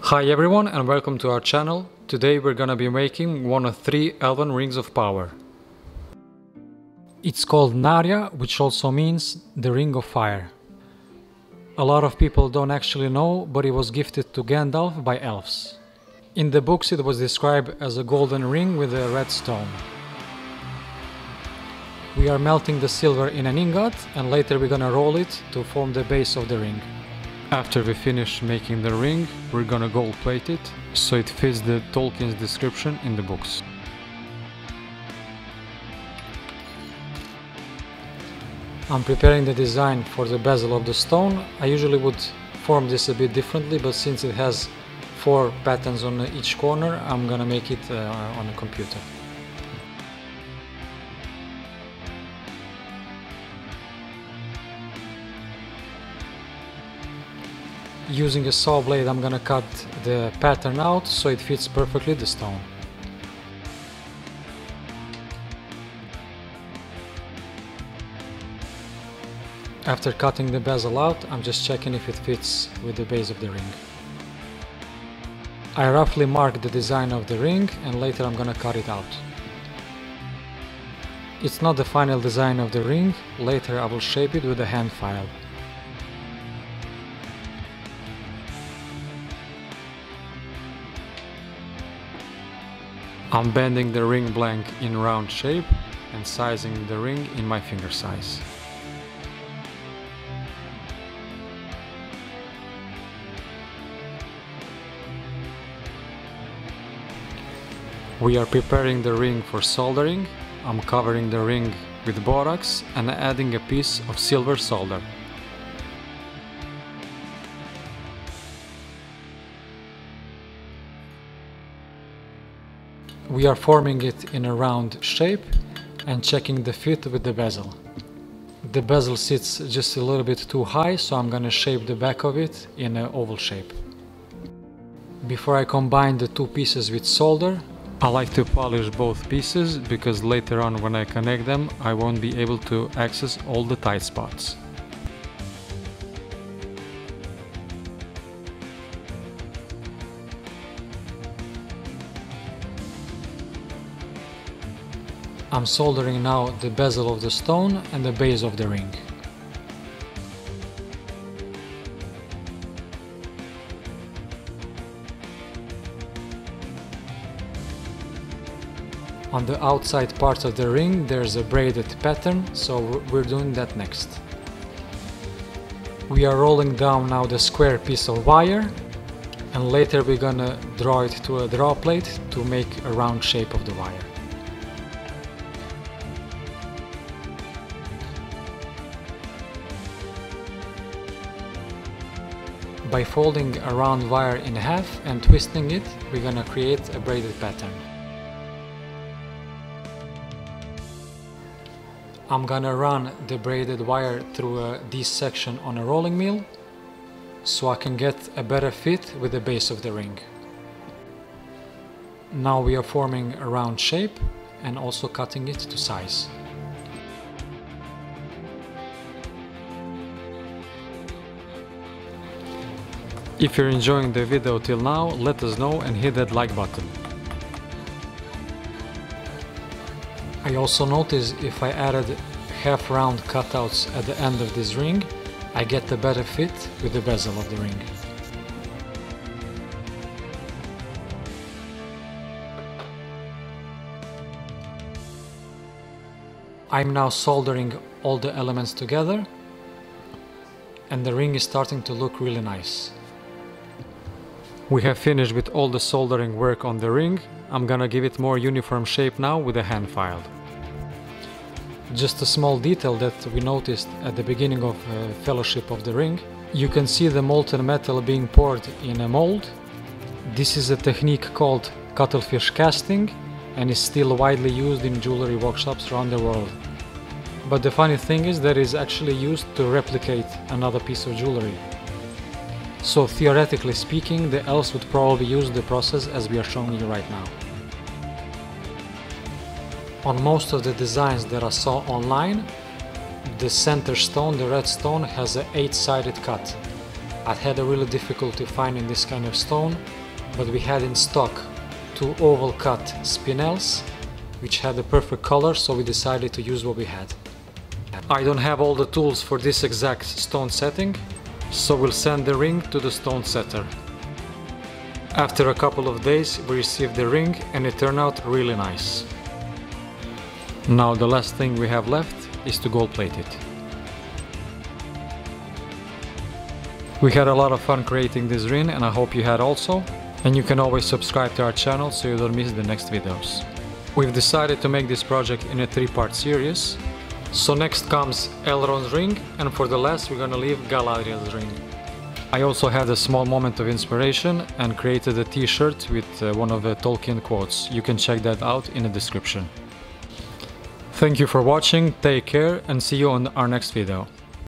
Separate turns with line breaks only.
Hi everyone and welcome to our channel. Today we're gonna be making one of 3 Elven rings of power. It's called Narya, which also means the Ring of Fire. A lot of people don't actually know, but it was gifted to Gandalf by Elves. In the books it was described as a golden ring with a red stone. We are melting the silver in an ingot and later we're gonna roll it to form the base of the ring. After we finish making the ring, we're gonna gold plate it, so it fits the Tolkien's description in the books. I'm preparing the design for the bezel of the stone. I usually would form this a bit differently, but since it has 4 patterns on each corner, I'm gonna make it on a computer. Using a saw blade I'm gonna cut the pattern out so it fits perfectly the stone. After cutting the bezel out, I'm just checking if it fits with the base of the ring. I roughly mark the design of the ring and later I'm gonna cut it out. It's not the final design of the ring, later I will shape it with a hand file. I'm bending the ring blank in round shape and sizing the ring in my finger size. We are preparing the ring for soldering. I'm covering the ring with borax and adding a piece of silver solder. We are forming it in a round shape and checking the fit with the bezel. The bezel sits just a little bit too high, so I'm gonna shape the back of it in an oval shape. Before I combine the 2 pieces with solder, I like to polish both pieces because later on when I connect them, I won't be able to access all the tight spots. I'm soldering now the bezel of the stone and the base of the ring. On the outside part of the ring there's a braided pattern, so we're doing that next. We are rolling down now the square piece of wire and later we're gonna draw it to a draw plate to make a round shape of the wire. By folding a round wire in half and twisting it, we're gonna create a braided pattern. I'm gonna run the braided wire through a dissection on a rolling mill so I can get a better fit with the base of the ring. Now we are forming a round shape and also cutting it to size. If you're enjoying the video till now, let us know and hit that like button. I also noticed if I added half round cutouts at the end of this ring, I get a better fit with the bezel of the ring. I'm now soldering all the elements together and the ring is starting to look really nice. We have finished with all the soldering work on the ring. I'm gonna give it more uniform shape now with a hand file. Just a small detail that we noticed at the beginning of Fellowship of the Ring. You can see the molten metal being poured in a mold. This is a technique called cuttlefish casting and is still widely used in jewelry workshops around the world. But the funny thing is that it is actually used to replicate another piece of jewelry. So theoretically speaking, the elves would probably use the process as we are showing you right now. On most of the designs that I saw online, the center stone, the red stone, has an 8-sided cut. I had a really difficulty finding this kind of stone, but we had in stock 2 oval cut spinels, which had the perfect color, so we decided to use what we had. I don't have all the tools for this exact stone setting, so we'll send the ring to the stone setter. After a couple of days we received the ring and it turned out really nice. Now the last thing we have left is to gold plate it. We had a lot of fun creating this ring and I hope you had also. And you can always subscribe to our channel so you don't miss the next videos. We've decided to make this project in a 3-part series. So next comes Elrond's ring, and for the last we're gonna leave Galadriel's ring. I also had a small moment of inspiration and created a t-shirt with one of the Tolkien quotes. You can check that out in the description. Thank you for watching, take care and see you on our next video.